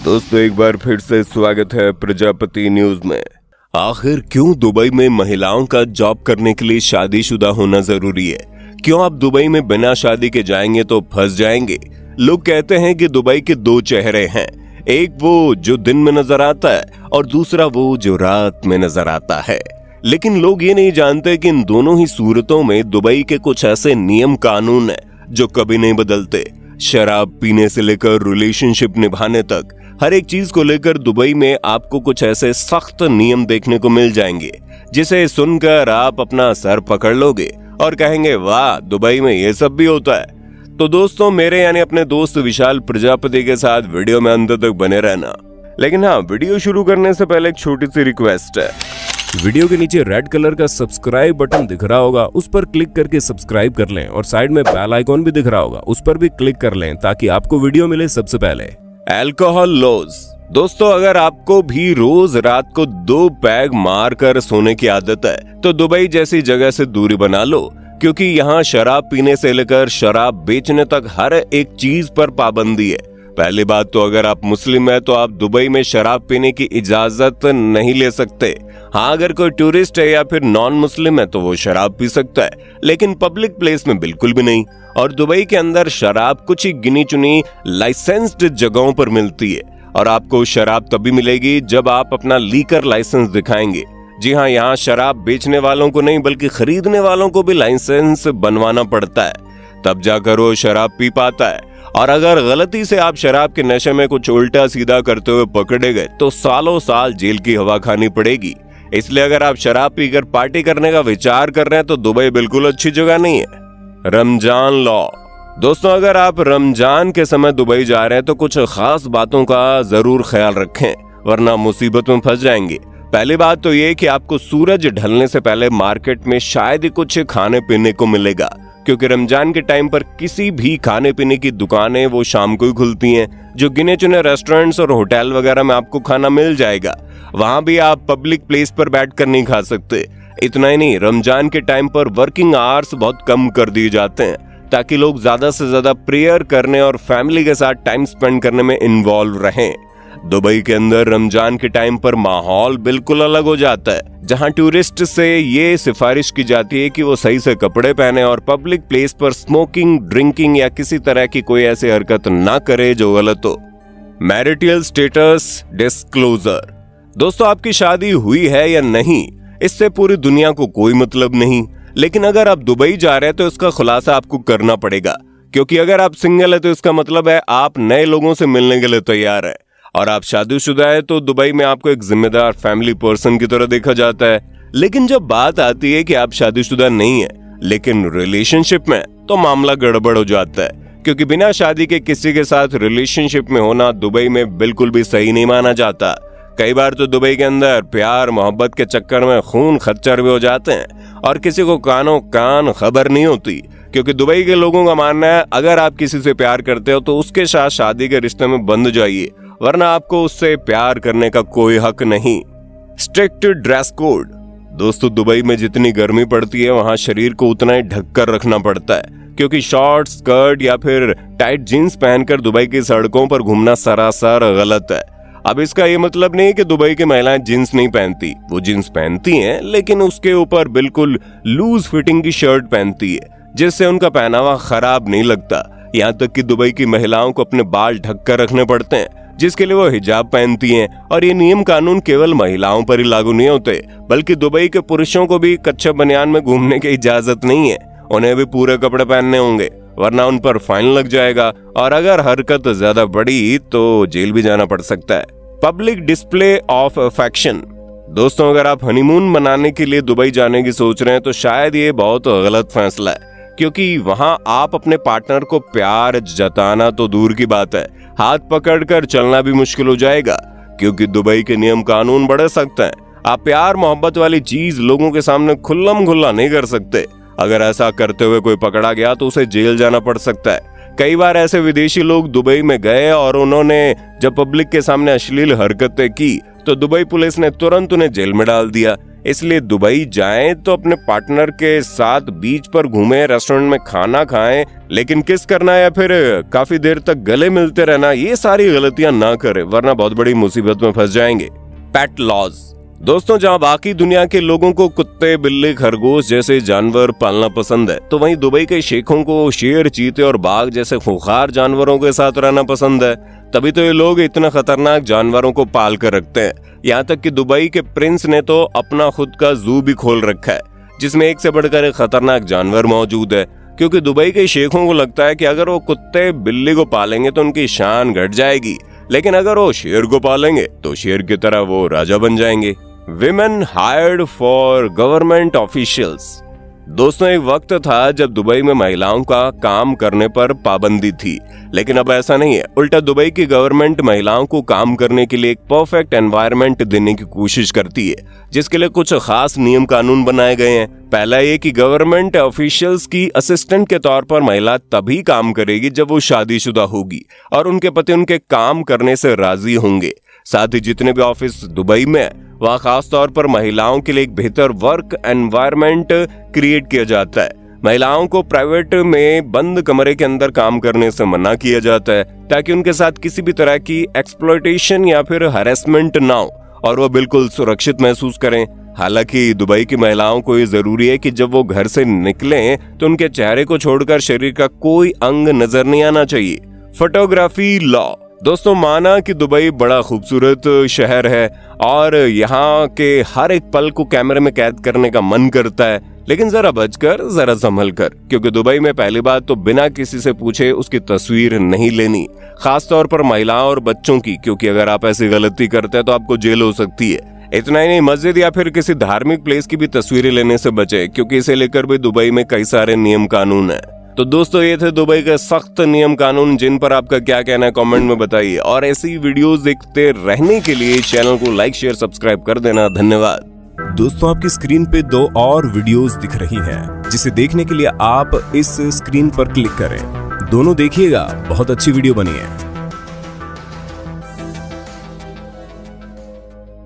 दोस्तों एक बार फिर से स्वागत है प्रजापति न्यूज में। आखिर क्यों दुबई में महिलाओं का जॉब करने के लिए शादीशुदा होना जरूरी है? क्यों आप दुबई में बिना शादी के जाएंगे तो फंस जाएंगे? लोग कहते हैं कि दुबई के दो चेहरे हैं, एक वो जो दिन में नजर आता है और दूसरा वो जो रात में नजर आता है। लेकिन लोग ये नहीं जानते कि इन दोनों ही सूरतों में दुबई के कुछ ऐसे नियम कानून है जो कभी नहीं बदलते। शराब पीने से लेकर रिलेशनशिप निभाने तक हर एक चीज को लेकर दुबई में आपको कुछ ऐसे सख्त नियम देखने को मिल जाएंगे जिसे सुनकर आप अपना सर पकड़ लोगे और कहेंगे वाह, दुबई में ये सब भी होता है। तो दोस्तों मेरे यानी अपने दोस्त विशाल प्रजापति के साथ वीडियो में अंत तक बने रहना। लेकिन हाँ, वीडियो शुरू करने से पहले एक छोटी सी रिक्वेस्ट है। वीडियो के नीचे रेड कलर का सब्सक्राइब बटन दिख रहा होगा, उस पर क्लिक करके सब्सक्राइब कर लें और साइड में बेल आइकॉन भी दिख रहा होगा, उस पर भी क्लिक कर लें ताकि आपको वीडियो मिले सबसे पहले। Alcohol laws. दोस्तों अगर आपको भी रोज रात को 2 पैग मार कर सोने की आदत है तो दुबई जैसी जगह से दूरी बना लो, क्योंकि यहाँ शराब पीने से लेकर शराब बेचने तक हर एक चीज पर पाबंदी है। पहली बात तो अगर आप मुस्लिम है तो आप दुबई में शराब पीने की इजाजत नहीं ले सकते। हाँ, अगर कोई टूरिस्ट है या फिर नॉन मुस्लिम है तो वो शराब पी सकता है, लेकिन पब्लिक प्लेस में बिल्कुल भी नहीं। और दुबई के अंदर शराब कुछ ही गिनी चुनी लाइसेंस्ड जगहों पर मिलती है और आपको शराब तभी मिलेगी जब आप अपना लीकर लाइसेंस दिखाएंगे। जी हाँ, यहाँ शराब बेचने वालों को नहीं बल्कि खरीदने वालों को भी लाइसेंस बनवाना पड़ता है, तब जाकर वो शराब पी पाता है। और अगर गलती से आप शराब के नशे में कुछ उल्टा सीधा करते हुए पकड़े गए तो सालों साल जेल की हवा खानी पड़ेगी। इसलिए अगर आप शराब पीकर पार्टी करने का विचार कर रहे हैं तो दुबई बिल्कुल अच्छी जगह नहीं है। रमजान लॉ। दोस्तों अगर आप रमजान के समय दुबई जा रहे हैं तो कुछ खास बातों का जरूर ख्याल रखें, वरना मुसीबत में फंस जाएंगे। पहली बात तो ये कि आपको सूरज ढलने से पहले मार्केट में शायद ही कुछ खाने पीने को मिलेगा, क्योंकि रमजान के टाइम पर किसी भी खाने पीने की दुकानें वो शाम को ही खुलती हैं। जो गिने चुने रेस्टोरेंट्स और होटल वगैरह में आपको खाना मिल जाएगा, वहां भी आप पब्लिक प्लेस पर बैठकर नहीं खा सकते। इतना ही नहीं, रमजान के टाइम पर वर्किंग आवर्स बहुत कम कर दिए जाते हैं ताकि लोग ज्यादा से ज्यादा प्रेयर करने और फैमिली के साथ टाइम स्पेंड करने में इन्वॉल्व रहें। दुबई के अंदर रमजान के टाइम पर माहौल बिल्कुल अलग हो जाता है, जहां टूरिस्ट से ये सिफारिश की जाती है कि वो सही से कपड़े पहने और पब्लिक प्लेस पर स्मोकिंग, ड्रिंकिंग या किसी तरह की कोई ऐसी हरकत ना करे जो गलत हो। Marital status disclosure. दोस्तों आपकी शादी हुई है या नहीं, इससे पूरी दुनिया को कोई मतलब नहीं, लेकिन अगर आप दुबई जा रहे हैं तो इसका खुलासा आपको करना पड़ेगा, क्योंकि अगर आप सिंगल है तो इसका मतलब है आप नए लोगों से मिलने के लिए तैयार है, और आप शादीशुदा है तो दुबई में आपको एक जिम्मेदार फैमिली पर्सन की तरह देखा जाता है। लेकिन जब बात आती है कि आप शादीशुदा नहीं है लेकिन रिलेशनशिप में, तो मामला गड़बड़ हो जाता है, क्योंकि बिना शादी के किसी के साथ रिलेशनशिप में होना दुबई में बिल्कुल भी सही नहीं माना जाता। कई बार तो दुबई के अंदर प्यार मोहब्बत के चक्कर में खून खच्चर भी हो जाते हैं और किसी को कानों कान खबर नहीं होती, क्योंकि दुबई के लोगों का मानना है अगर आप किसी से प्यार करते हो तो उसके साथ शादी के रिश्ते में बंध जाइए, वरना आपको उससे प्यार करने का कोई हक नहीं। Strict dress code. दोस्तों दुबई में जितनी गर्मी पड़ती है वहां शरीर को उतना ही ढककर रखना पड़ता है, क्योंकि शॉर्ट स्कर्ट या फिर टाइट जीन्स पहनकर दुबई की सड़कों पर घूमना सरासर गलत है। अब इसका ये मतलब नहीं कि दुबई की महिलाएं जीन्स नहीं पहनती, वो जीन्स पहनती हैं, लेकिन उसके ऊपर बिल्कुल लूज फिटिंग की शर्ट पहनती है, जिससे उनका पहनावा खराब नहीं लगता। यहाँ तक कि दुबई की महिलाओं को अपने बाल ढककर रखने पड़ते हैं, जिसके लिए वो हिजाब पहनती हैं। और ये नियम कानून केवल महिलाओं पर ही लागू नहीं होते, बल्कि दुबई के पुरुषों को भी कच्चे बनियान में घूमने की इजाजत नहीं है, उन्हें भी पूरे कपड़े पहनने होंगे, वरना उन पर फाइन लग जाएगा और अगर हरकत ज्यादा बड़ी तो जेल भी जाना पड़ सकता है। Public display of affection. दोस्तों अगर आप हनीमून मनाने के लिए दुबई जाने की सोच रहे हैं तो शायद ये बहुत गलत फैसला है, क्योंकि वहां आप अपने पार्टनर को प्यार जताना तो दूर की बात है, हाथ पकड़कर चलना भी मुश्किल हो जाएगा, क्योंकि दुबई के नियम कानून बड़े सख्त हैं। आप प्यार मोहब्बत वाली चीज लोगों के सामने खुल्लम खुल्ला नहीं कर सकते। अगर ऐसा करते हुए कोई पकड़ा गया तो उसे जेल जाना पड़ सकता है। कई बार ऐसे विदेशी लोग दुबई में गए और उन्होंने जब पब्लिक के सामने अश्लील हरकतें की तो दुबई पुलिस ने तुरंत उन्हें जेल में डाल दिया। इसलिए दुबई जाएं तो अपने पार्टनर के साथ बीच पर घूमें, रेस्टोरेंट में खाना खाएं, लेकिन किस करना या फिर काफी देर तक गले मिलते रहना, ये सारी गलतियां ना करें, वरना बहुत बड़ी मुसीबत में फंस जाएंगे। पेट लॉज। दोस्तों, जहां बाकी दुनिया के लोगों को कुत्ते, बिल्ली, खरगोश जैसे जानवर पालना पसंद है, तो वहीं दुबई के शेखों को शेर, चीते और बाघ जैसे खूंखार जानवरों के साथ रहना पसंद है। तभी तो ये लोग इतना खतरनाक जानवरों को पाल कर रखते हैं। यहाँ तक कि दुबई के प्रिंस ने तो अपना खुद का जू भी खोल रखा है, जिसमें एक से बढ़कर एक खतरनाक जानवर मौजूद है, क्योंकि दुबई के शेखों को लगता है कि अगर वो कुत्ते, बिल्ली को पालेंगे तो उनकी शान घट जाएगी, लेकिन अगर वो शेर को पालेंगे तो शेर की तरह वो राजा बन जाएंगे। Women hired for government officials. दोस्तों, एक वक्त था जब दुबई में महिलाओं का काम करने पर पाबंदी थी, लेकिन अब ऐसा नहीं है। उल्टा दुबई की गवर्नमेंट महिलाओं को काम करने के लिए एक परफेक्ट एनवायरनमेंट देने की कोशिश करती है, जिसके लिए कुछ खास नियम कानून बनाए गए हैं। पहला ये कि गवर्नमेंट ऑफिशियल्स की असिस्टेंट के तौर पर महिला तभी काम करेगी जब वो शादीशुदा होगी और उनके पति उनके काम करने से राजी होंगे। साथ ही जितने भी ऑफिस दुबई में वहाँ खास तौर पर महिलाओं के लिए एक बेहतर वर्क एनवायरनमेंट क्रिएट किया जाता है। महिलाओं को प्राइवेट में बंद कमरे के अंदर काम करने से मना किया जाता है, ताकि उनके साथ किसी भी तरह की एक्सप्लॉयटेशन या फिर हैरेसमेंट ना हो और वो बिल्कुल सुरक्षित महसूस करें। हालांकि दुबई की महिलाओं को ये जरूरी है कि जब वो घर से निकलें तो उनके चेहरे को छोड़कर शरीर का कोई अंग नजर नहीं आना चाहिए। Photography law. दोस्तों, माना कि दुबई बड़ा खूबसूरत शहर है और यहाँ के हर एक पल को कैमरे में कैद करने का मन करता है, लेकिन जरा बचकर, जरा संभल कर, क्योंकि दुबई में पहली बात तो बिना किसी से पूछे उसकी तस्वीर नहीं लेनी, खास तौर पर महिलाओं और बच्चों की, क्योंकि अगर आप ऐसी गलती करते हैं तो आपको जेल हो सकती है। इतना ही नहीं, मस्जिद या फिर किसी धार्मिक प्लेस की भी तस्वीरें लेने से बचे, क्योंकि इसे लेकर भी दुबई में कई सारे नियम कानून है। तो दोस्तों, ये थे दुबई के सख्त नियम कानून, जिन पर आपका क्या कहना है कमेंट में बताइए। और ऐसी वीडियोस देखते रहने के लिए चैनल को लाइक, शेयर, सब्सक्राइब कर देना। धन्यवाद। दोस्तों, आपकी स्क्रीन पे 2 और वीडियोस दिख रही हैं, जिसे देखने के लिए आप इस स्क्रीन पर क्लिक करें। दोनों देखिएगा, बहुत अच्छी वीडियो बनी है।